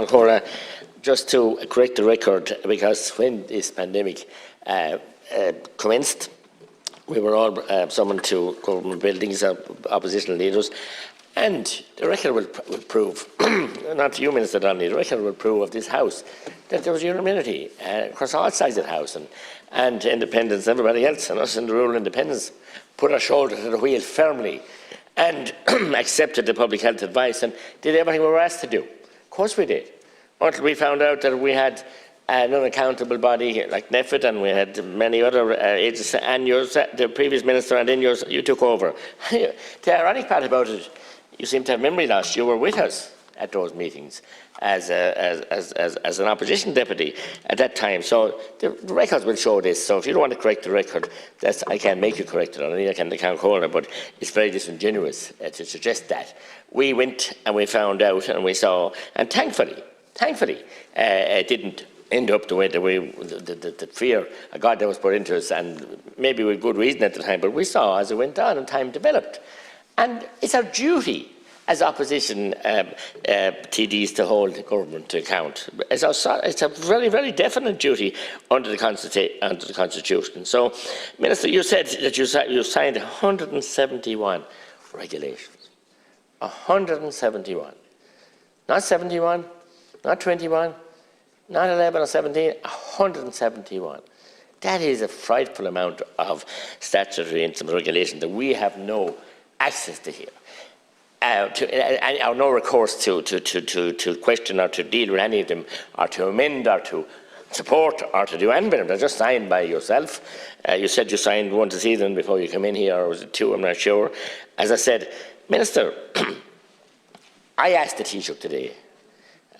Cora, just to correct the record, because when this pandemic commenced, we were all summoned to government buildings, oppositional leaders, and the record will prove, not you, Minister Donnelly, the record will prove of this House that there was unanimity across all sides of the House, and independents, everybody else, and us in the rural independents, put our shoulder to the wheel firmly and accepted the public health advice and did everything we were asked to do. Of course we did, until we found out that we had an unaccountable body like NEFIT, and we had many other agencies, and yours, the previous minister, and then yours, you took over. The ironic part about it, you seem to have memory loss. You were with us at those meetings as an opposition deputy at that time. So the records will show this. So if you don't want to correct the record, I can't make you correct it, or neither can the Count Corner, but it's very disingenuous to suggest that. We went and we found out and we saw, and thankfully, it didn't end up the way the fear of God that was put into us, and maybe with good reason at the time, but we saw as it went on and time developed. And it's our duty as opposition TDs to hold the government to account. It's a very, very definite duty under the Constitution. So, Minister, you said that you signed 171 regulations. 171. Not 71, not 21, not 11 or 17, 171. That is a frightful amount of statutory and some regulation that we have no access to here. Or no recourse to question or to deal with any of them, or to amend or to support or to do anything with them. They're just signed by yourself. You said you signed one this evening before you came in here, or was it two? I'm not sure. As I said, Minister, I asked the Taoiseach today,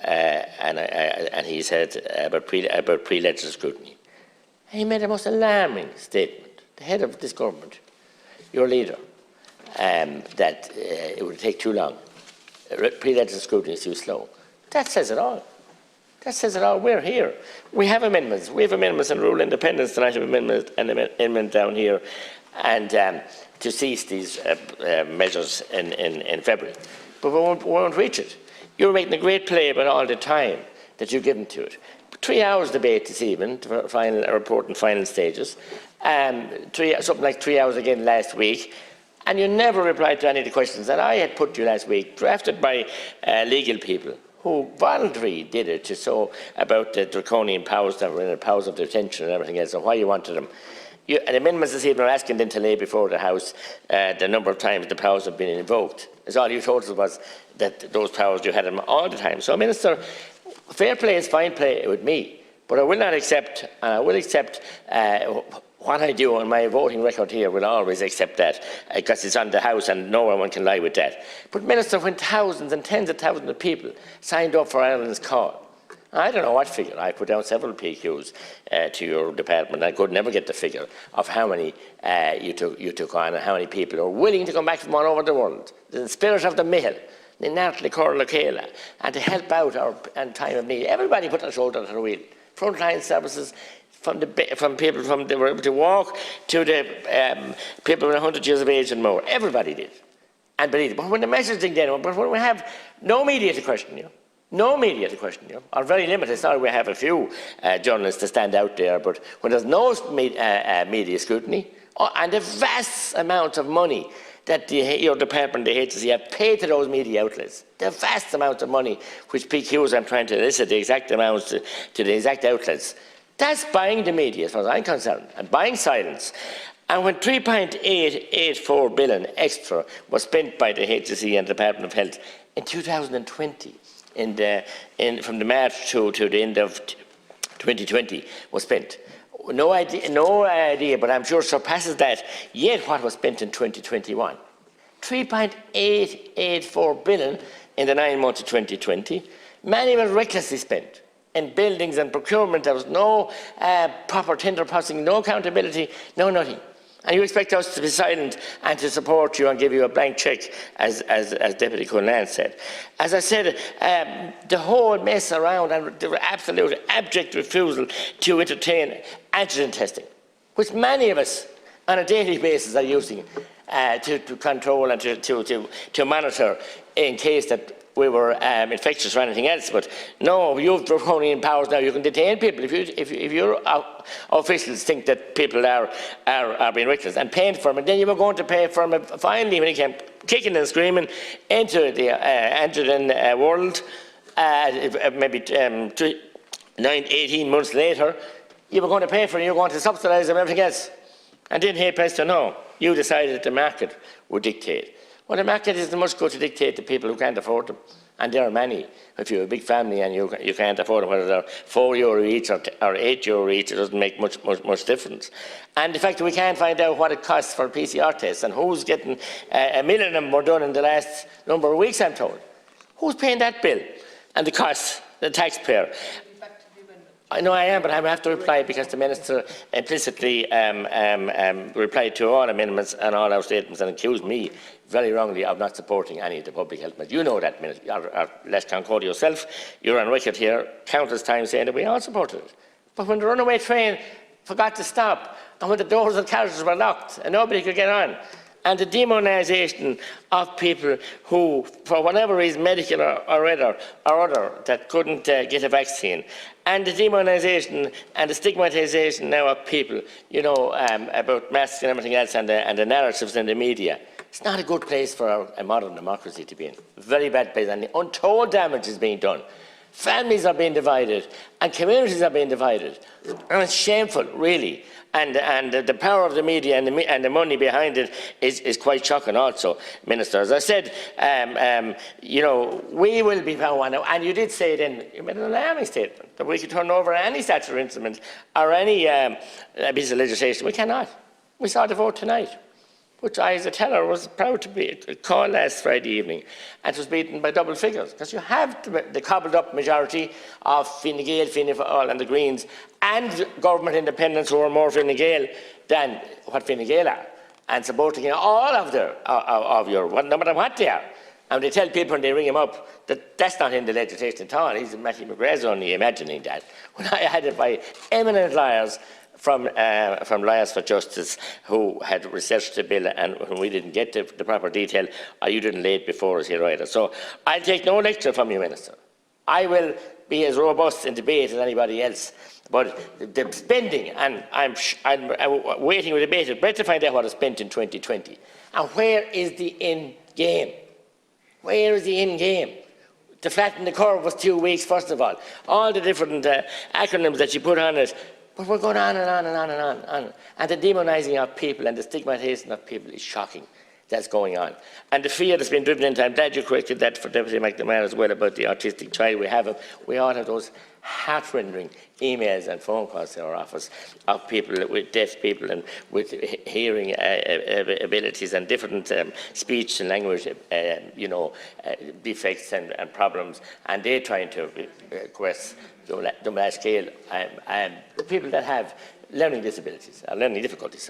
and he said about pre-legislative scrutiny. He made the most alarming statement, the head of this government, your leader, that it would take too long. Pre-legislative scrutiny is too slow. That says it all. That says it all. We're here. We have amendments. We have amendments on rural independence tonight, an amendment down here, and to cease these measures in February. But we won't reach it. You're making a great play about all the time that you've given to it. 3 hours debate this evening, a report in final stages, something like 3 hours again last week, and you never replied to any of the questions that I had put to you last week, drafted by legal people who voluntarily did it to show about the draconian powers that were in the powers of detention and everything else, and why you wanted them. And amendments this evening are asking them to lay before the House the number of times the powers have been invoked. As all you told us was that those powers, you had them all the time. So, Minister, fair play is fine play with me, but I will not accept, and I will accept what I do on my voting record here, will always accept that, because it's on the House and no one can lie with that. But, Minister, when thousands and tens of thousands of people signed up for Ireland's call, I don't know what figure, I put down several PQs to your department, I could never get the figure of how many you took on and how many people are willing to come back from all over the world, the spirit of the Mill, the Natalie Corlacela, and to help out in time of need. Everybody put their shoulder to the wheel. Frontline services, from people they were able to walk to the people 100 years of age and more. Everybody did. And believe it. But when the messaging then, but when we have no media to question you, or very limited, it's not we have a few journalists to stand out there, but when there's no media scrutiny, and the vast amount of money that your department, the agency, have paid to those media outlets, the vast amount of money which PQs, I'm trying to elicit the exact amounts to the exact outlets, that's buying the media as far as I'm concerned, and buying silence. And when 3.884 billion extra was spent by the HSE and the Department of Health in 2020, from the March to the end of 2020 was spent. No idea, but I'm sure surpasses that, yet what was spent in 2021. 3.884 billion in the 9 months of 2020. Many were recklessly spent in buildings and procurement. There was no proper tender processing, no accountability, no nothing. And you expect us to be silent and to support you and give you a blank cheque, as Deputy Cullen said. As I said, the whole mess around and the absolute abject refusal to entertain antigen testing, which many of us on a daily basis are using to control and to monitor in case that infectious or anything else. But no, you've draconian powers now. You can detain people if your officials think that people are being reckless and paying for them, and then you were going to pay for them finally when he came kicking and screaming into the world. Maybe 18 months later, you were going to pay for it. You were going to subsidise them and everything else. And then, hey, presto, no. You decided that the market would dictate. Well, the market isn't much good to dictate to people who can't afford them. And there are many. If you have a big family and you can't afford them, whether they're €4 each or €8 each, it doesn't make much difference. And the fact that we can't find out what it costs for PCR tests and who's getting 1 million of them were done in the last number of weeks, I'm told. Who's paying that bill? And the cost, the taxpayer. I know I am, but I have to reply because the Minister implicitly replied to all amendments and all our statements and accused me very wrongly of not supporting any of the public health measures. You know that, Minister, or Les Concordia yourself. You're on record here countless times saying that we all supported it. But when the runaway train forgot to stop and when the doors of the carriages were locked and nobody could get on, and the demonisation of people who, for whatever reason, medical or other, that couldn't get a vaccine, and the demonisation and the stigmatisation now of people, you know, about masks and everything else, and the narratives in the media. It's not a good place for a modern democracy to be in. Very bad place, and the untold damage is being done. Families are being divided, and communities are being divided. And it's shameful, really. And the power of the media and the money behind it is quite shocking also, Minister. As I said, you know, we will be found, and you did say then, you made an alarming statement, that we could turn over any statutory instrument or any piece of legislation. We cannot. We saw the vote tonight, which I, as a teller, was proud to be called last Friday evening, and it was beaten by double figures, because you have the cobbled-up majority of Fine Gael, Fianna Fáil and the Greens, and government independents who are more Fine Gael than what Fine Gael are, and supporting all of no matter what they are. And they tell people when they ring him up that that's not in the legislation at all. He's Mattie McGrath only imagining that. When I had it by eminent lawyers from Lawyers for Justice who had researched the bill, and when we didn't get the proper detail, or you didn't lay it before us here either. So I'll take no lecture from you, Minister. I will be as robust in debate as anybody else. But the spending, and I'm waiting with bated breath to find out what is spent in 2020. And where is the end game? Where is the end game? To flatten the curve was 2 weeks, first of all. All the different acronyms that you put on it. But we're going on and on and on and on and on. And the demonising of people and the stigmatisation of people is shocking. That's going on. And the fear that's been driven into, I'm glad you corrected that for Deputy McNamara as well about the autistic child. We all have those heart-rending emails and phone calls to our office of people with deaf people and with hearing abilities and different speech and language defects and problems, and they're trying to request the large scale people that have learning disabilities, learning difficulties,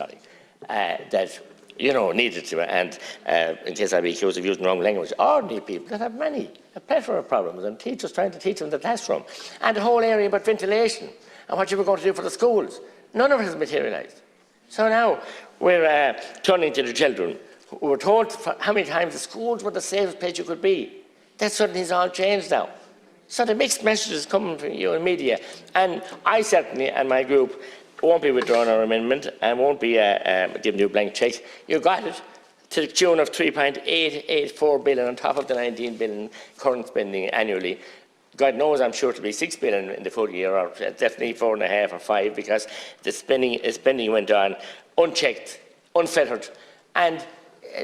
that needed to, and in case I be accused of using wrong language, ordinary people that have a plethora of problems, and teachers trying to teach them in the classroom, and the whole area about ventilation and what you were going to do for the schools. None of it has materialised. So now we're turning to the children who were told how many times the schools were the safest place you could be. That suddenly has all changed now. So the mixed messages coming from you in media, and I certainly and my group won't be withdrawing our amendment and won't be giving you a blank cheque. You got it to the tune of $3.884 billion on top of the $19 billion current spending annually. God knows I'm sure to be $6 billion in the full year, or definitely 4.5 or 5, because the spending went on unchecked, unfettered, and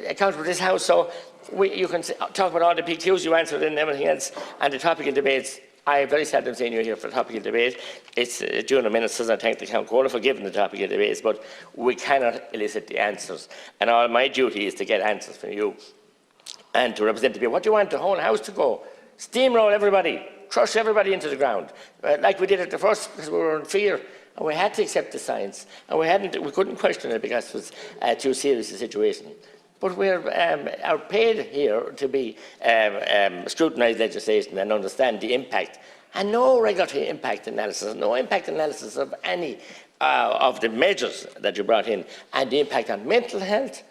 accountable to this House. So you can talk about all the PQs you answered and everything else, and the topical debates. I very seldom seen you here for a topical debate. It's during the ministers. I thank the Count Caller for giving the topical debates, but we cannot elicit the answers. And all my duty is to get answers from you and to represent the people. What do you want the whole House to go? Steamroll everybody, crush everybody into the ground, like we did at the first, because we were in fear. And we had to accept the science, and we couldn't question it because it was too serious a situation. But we're paid here to be scrutinise legislation and understand the impact. And no regulatory impact analysis, no impact analysis of any of the measures that you brought in, and the impact on mental health,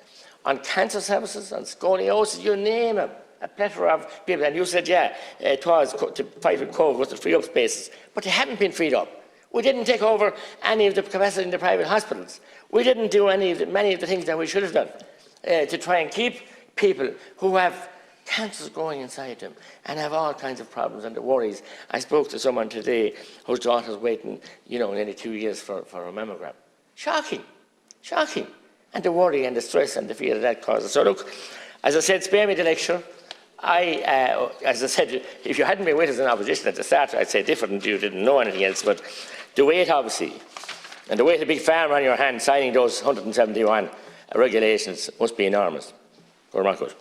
on cancer services, on scoliosis, you name them. a plethora of people. And you said, yeah, it was to fight with COVID was to free up spaces. But they haven't been freed up. We didn't take over any of the capacity in the private hospitals. We didn't do many of the things that we should have done to try and keep people who have cancers growing inside them and have all kinds of problems and the worries. I spoke to someone today whose daughter's waiting, nearly 2 years for a mammogram. Shocking, shocking. And the worry and the stress and the fear that causes. So look, as I said, spare me the lecture. As I said, if you hadn't been with us in opposition at the start, I'd say different. You didn't know anything else. But the weight, obviously, and the weight of big pharma on your hand signing those 171 regulations must be enormous. Go on, Marcus.